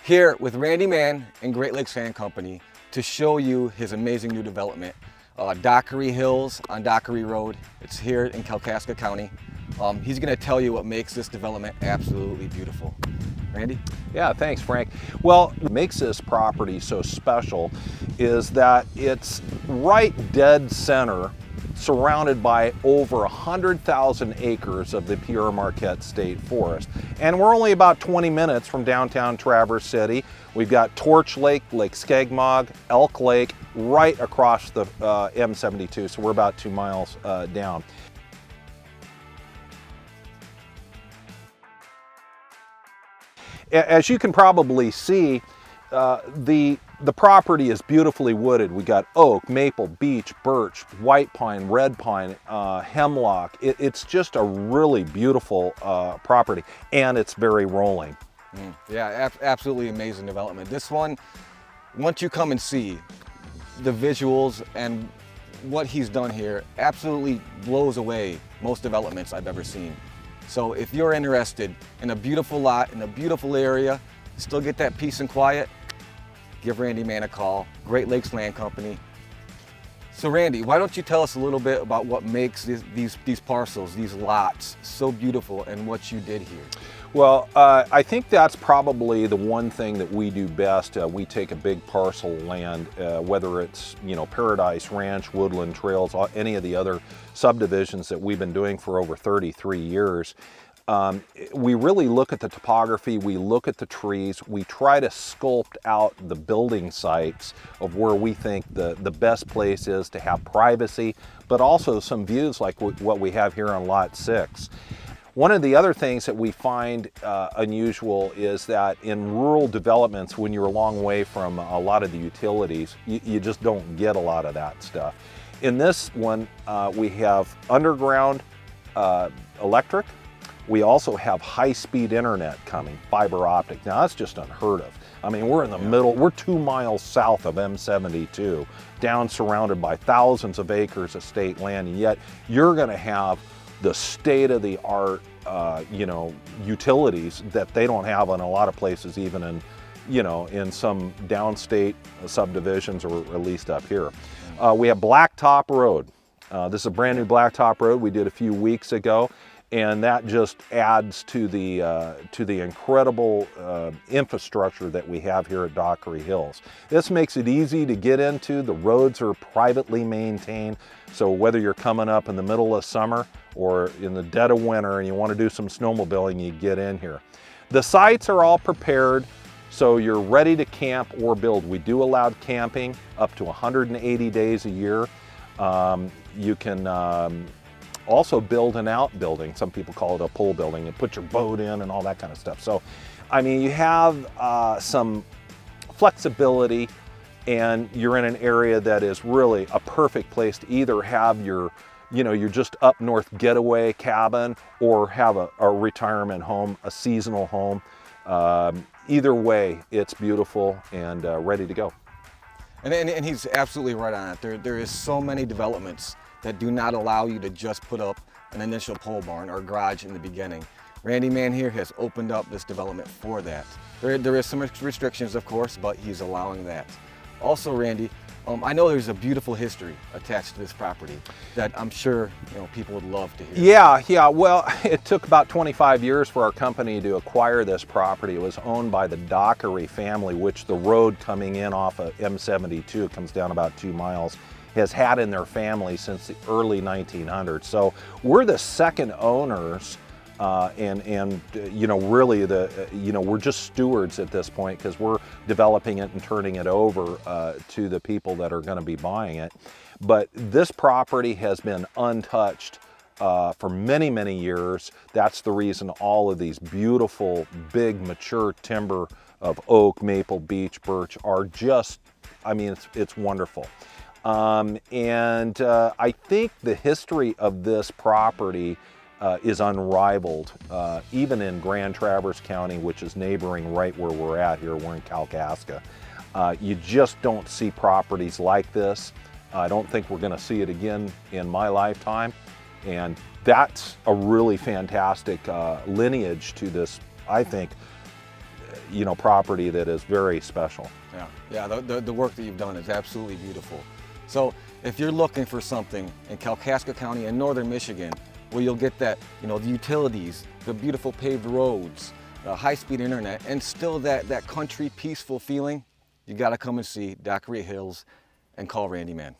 Here with Randy Mann and Great Lakes Fan Company to show you his amazing new development, Dockery Hills on Dockery Road. It's here in Kalkaska County. He's going to tell you what makes this development absolutely beautiful. Randy? Yeah, thanks, Frank. Well, what makes this property so special is that it's right dead center, surrounded by over 100,000 acres of the Pure Marquette State Forest. And we're only about 20 minutes from downtown Traverse City. We've got Torch Lake, Lake Skagmog, Elk Lake, right across the M72, so we're about 2 miles down. As you can probably see, the property is beautifully wooded. We got oak, maple, beech, birch, white pine, red pine, hemlock. It's just a really beautiful property, and it's very rolling. Yeah, absolutely amazing development. This one, once you come and see the visuals and what he's done here, absolutely blows away most developments I've ever seen. So if you're interested in a beautiful lot, in a beautiful area, still get that peace and quiet, give Randy Mann a call, Great Lakes Land Company. So Randy, why don't you tell us a little bit about what makes these parcels, these lots, so beautiful and what you did here? Well, I think that's probably the one thing that we do best. We take a big parcel of land, whether it's, Paradise Ranch, Woodland Trails, any of the other subdivisions that we've been doing for over 33 years. We really look at the topography, we look at the trees, we try to sculpt out the building sites of where we think the best place is to have privacy, but also some views like what we have here on Lot 6. One of the other things that we find unusual is that in rural developments, when you're a long way from a lot of the utilities, you just don't get a lot of that stuff. In this one, we have underground electric. We also have high-speed internet coming, fiber optic. Now that's just unheard of. I mean, we're in the middle, we're 2 miles south of M72, down surrounded by thousands of acres of state land, and yet you're gonna have the state-of-the-art, utilities that they don't have in a lot of places, even in, in some downstate subdivisions, or at least up here. We have Blacktop Road. This is a brand new Blacktop Road we did a few weeks ago, and that just adds to the incredible infrastructure that we have here at Dockery Hills. This makes it easy to get into. The roads are privately maintained, so whether you're coming up in the middle of summer or in the dead of winter and you want to do some snowmobiling, you get in here. The sites are all prepared, so you're ready to camp or build. We do allow camping up to 180 days a year. You can also build an outbuilding. Some people call it a pole building, and put your boat in and all that kind of stuff. So, I mean, you have some flexibility, and you're in an area that is really a perfect place to either have your just up north getaway cabin, or have a retirement home, a seasonal home. Either way, it's beautiful and ready to go. And he's absolutely right on it. There is so many developments that do not allow you to just put up an initial pole barn or garage in the beginning. Randy Mann here has opened up this development for that. There is some restrictions, of course, but he's allowing that. Also, Randy, I know there's a beautiful history attached to this property that I'm sure people would love to hear. Yeah. Well, it took about 25 years for our company to acquire this property. It was owned by the Dockery family, which the road coming in off of M72 comes down about 2 miles, has had in their family since the early 1900s. So we're the second owners, and really we're just stewards at this point, because we're developing it and turning it over to the people that are going to be buying it. But this property has been untouched for many, many years. That's the reason all of these beautiful, big, mature timber of oak, maple, beech, birch are just, I mean, it's wonderful. I think the history of this property is unrivaled, even in Grand Traverse County, which is neighboring right where we're at here. We're in Kalkaska. You just don't see properties like this. I don't think we're going to see it again in my lifetime. And that's a really fantastic lineage to this, I think, you know, property that is very special. Yeah, the work that you've done is absolutely beautiful. So if you're looking for something in Kalkaska County in northern Michigan, where you'll get that, you know, the utilities, the beautiful paved roads, high-speed internet, and still that country peaceful feeling, you got to come and see Dockery Hills and call Randy Mann.